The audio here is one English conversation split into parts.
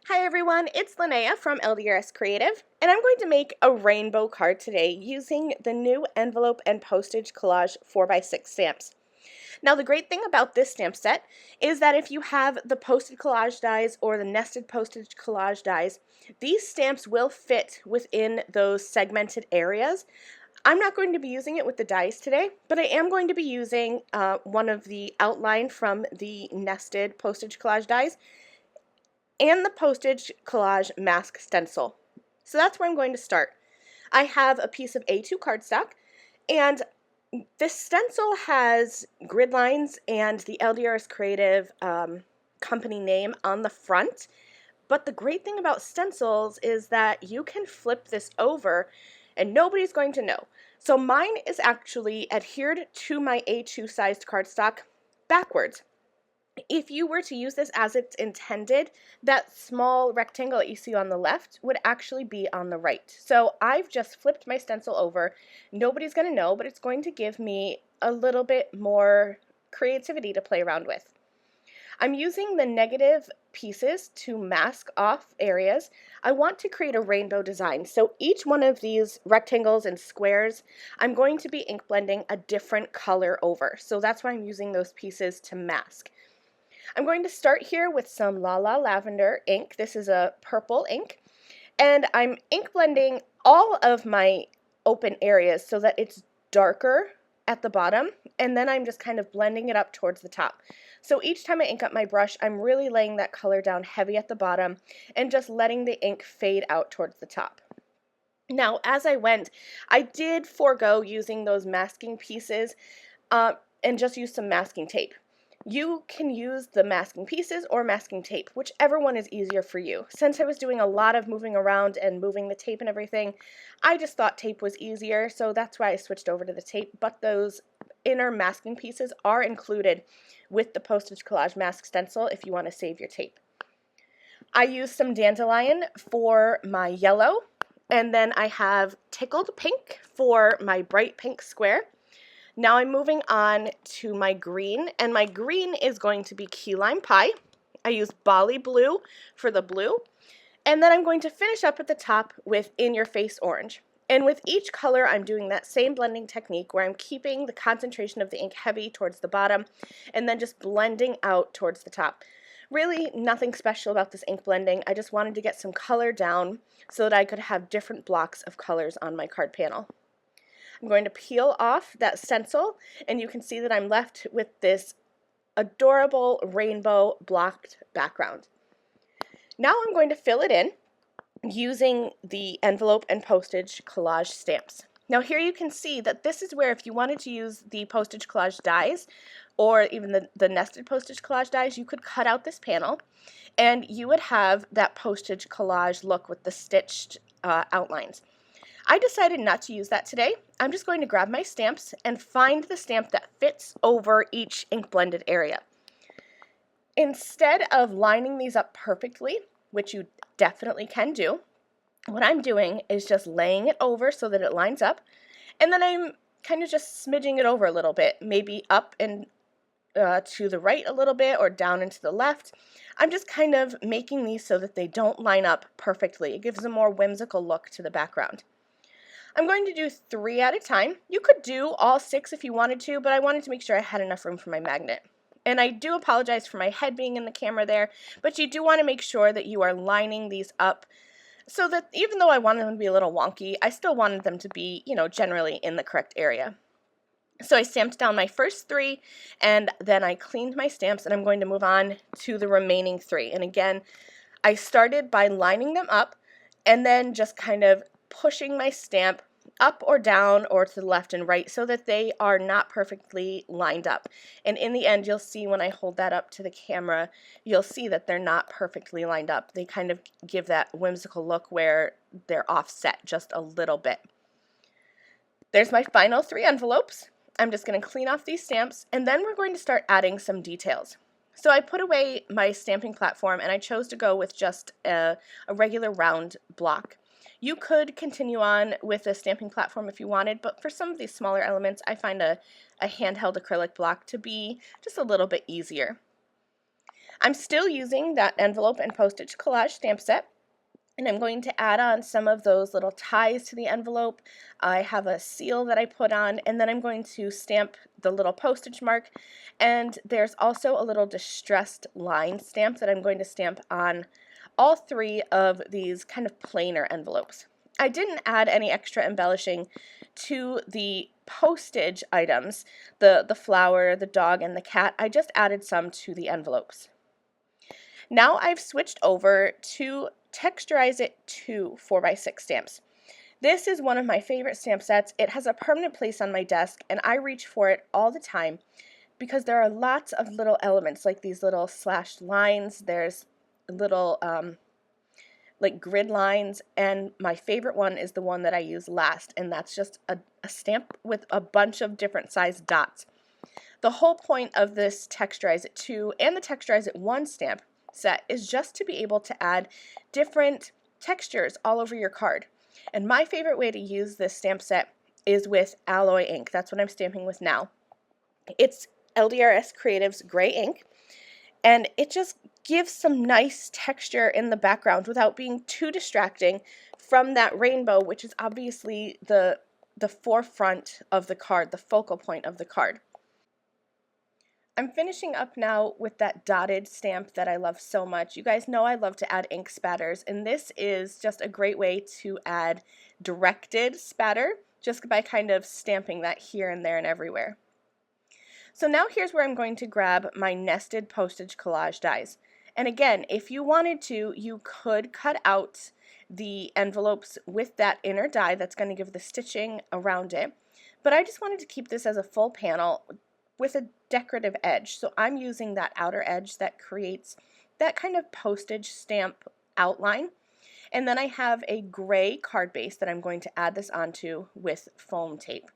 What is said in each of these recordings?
Hi everyone, it's Lynnea from LDRS Creative, and I'm going to make a rainbow card today using the new envelope and postage collage 4x6 stamps. Now the great thing about this stamp set is that if you have the postage collage dies or the nested postage collage dies, these stamps will fit within those segmented areas. I'm not going to be using it with the dies today, but I am going to be using one of the outline from the nested postage collage dies and the Postage Collage Mask Stencil. So that's where I'm going to start. I have a piece of A2 cardstock, and this stencil has grid lines and the LDRS Creative company name on the front. But the great thing about stencils is that you can flip this over and nobody's going to know. So mine is actually adhered to my A2 sized cardstock backwards. If you were to use this as it's intended, that small rectangle that you see on the left would actually be on the right. So I've just flipped my stencil over. Nobody's going to know, but it's going to give me a little bit more creativity to play around with. I'm using the negative pieces to mask off areas. I want to create a rainbow design. So each one of these rectangles and squares, I'm going to be ink blending a different color over. So that's why I'm using those pieces to mask. I'm going to start here with some La La Lavender ink. This is a purple ink, and I'm ink blending all of my open areas so that it's darker at the bottom, and then I'm just kind of blending it up towards the top. So each time I ink up my brush, I'm really laying that color down heavy at the bottom and just letting the ink fade out towards the top. Now, as I went, I did forego using those masking pieces and just use some masking tape. You can use the masking pieces or masking tape, whichever one is easier for you. Since I was doing a lot of moving around and moving the tape and everything, I just thought tape was easier, so that's why I switched over to the tape. But those inner masking pieces are included with the Postage Collage Mask Stencil if you want to save your tape. I used some dandelion for my yellow, and then I have tickled pink for my bright pink square. Now I'm moving on to my green, and my green is going to be key lime pie. I use Bali blue for the blue, and then I'm going to finish up at the top with in your face orange. And with each color, I'm doing that same blending technique where I'm keeping the concentration of the ink heavy towards the bottom and then just blending out towards the top. Really nothing special about this ink blending. I just wanted to get some color down so that I could have different blocks of colors on my card panel. I'm going to peel off that stencil, and you can see that I'm left with this adorable rainbow blocked background. Now I'm going to fill it in using the envelope and postage collage stamps. Now here you can see that this is where if you wanted to use the postage collage dies or even the nested postage collage dies, you could cut out this panel and you would have that postage collage look with the stitched outlines. I decided not to use that today. I'm just going to grab my stamps and find the stamp that fits over each ink blended area. Instead of lining these up perfectly, which you definitely can do, what I'm doing is just laying it over so that it lines up, and then I'm kind of just smidging it over a little bit, maybe up and to the right a little bit or down and to the left. I'm just kind of making these so that they don't line up perfectly. It gives a more whimsical look to the background. I'm going to do 3 at a time. You could do all 6 if you wanted to, but I wanted to make sure I had enough room for my magnet. And I do apologize for my head being in the camera there, but you do want to make sure that you are lining these up so that even though I wanted them to be a little wonky, I still wanted them to be, generally in the correct area. So I stamped down my first 3, and then I cleaned my stamps, and I'm going to move on to the remaining 3. And again, I started by lining them up and then just kind of pushing my stamp up or down or to the left and right so that they are not perfectly lined up. And in the end, you'll see when I hold that up to the camera, you'll see that they're not perfectly lined up. They kind of give that whimsical look where they're offset just a little bit. There's my final 3 envelopes. I'm just going to clean off these stamps, and then we're going to start adding some details. So I put away my stamping platform, and I chose to go with just a regular round block. You could continue on with a stamping platform if you wanted, but for some of these smaller elements, I find a handheld acrylic block to be just a little bit easier. I'm still using that envelope and postage collage stamp set, and I'm going to add on some of those little ties to the envelope. I have a seal that I put on, and then I'm going to stamp the little postage mark, and there's also a little distressed line stamp that I'm going to stamp on all three of these kind of plainer envelopes. I didn't add any extra embellishing to the postage items, the flower, the dog, and the cat. I just added some to the envelopes. Now I've switched over to Texturize It 2 4x6 stamps. This is one of my favorite stamp sets. It has a permanent place on my desk, and I reach for it all the time because there are lots of little elements like these little slashed lines. There's little like grid lines, and my favorite one is the one that I use last, and that's just a stamp with a bunch of different sized dots. The whole point of this Texturize It 2 and the Texturize It 1 stamp set is just to be able to add different textures all over your card. And my favorite way to use this stamp set is with alloy ink. That's what I'm stamping with now. It's LDRS Creative's gray ink, and it just gives some nice texture in the background without being too distracting from that rainbow, which is obviously the forefront of the card, the focal point of the card. I'm finishing up now with that dotted stamp that I love so much. You guys know I love to add ink spatters, and this is just a great way to add directed spatter just by kind of stamping that here and there and everywhere. So now here's where I'm going to grab my nested postage collage dies. And again, if you wanted to, you could cut out the envelopes with that inner die that's going to give the stitching around it. But I just wanted to keep this as a full panel with a decorative edge. So I'm using that outer edge that creates that kind of postage stamp outline. And then I have a gray card base that I'm going to add this onto with foam tape.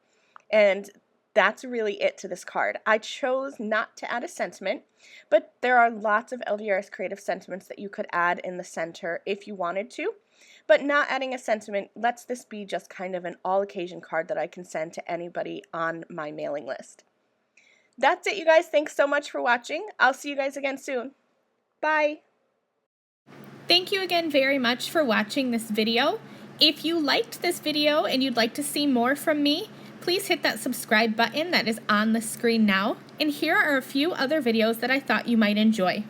And that's really it to this card. I chose not to add a sentiment, but there are lots of LDRS Creative sentiments that you could add in the center if you wanted to. But not adding a sentiment lets this be just kind of an all-occasion card that I can send to anybody on my mailing list. That's it, you guys. Thanks so much for watching. I'll see you guys again soon. Bye! Thank you again very much for watching this video. If you liked this video and you'd like to see more from me, please hit that subscribe button that is on the screen now. And here are a few other videos that I thought you might enjoy.